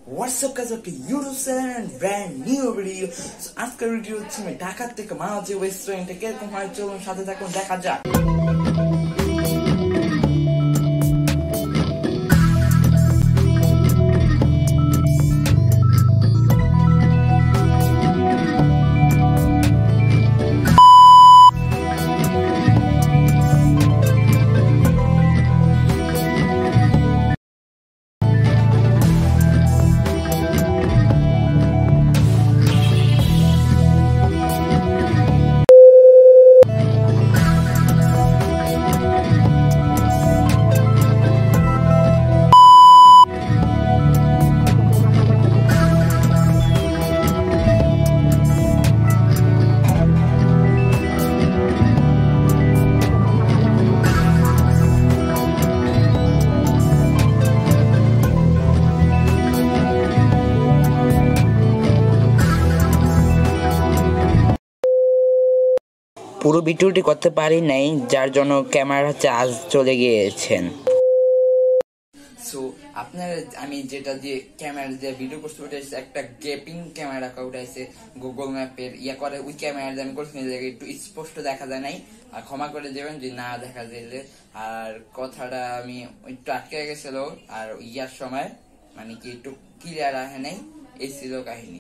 What's up guys, welcome to YouTube channel and brand new video. So আজকের video হচ্ছে আমি ঢাকা থেকে মাঝে রেস্টুরেন্টে কিরকম হয় চলুন সাথে থাকুন দেখা যাক। পুরো ভিডিওটি করতে পারি নাই যার জন্য ক্যামেরা চার্জ চলে গিয়েছেন। সো আপনারা আমি যেটা দিয়ে ক্যামেরা দিয়ে ভিডিও করতে উঠেছে একটা গেপিং ক্যামেরা উঠাইছে গুগল ম্যাপের করে ওই ক্যামেরা দিয়ে আমি করছি একটু স্পষ্ট দেখা যায় নাই, আর ক্ষমা করে দেবেন যদি না দেখা যাইলে। আর কথাটা আমি একটু আটকে গেছিল আর ইয়ার সময় মানে কি একটু ক্লিয়ার আসে নাই, এই ছিল কাহিনী।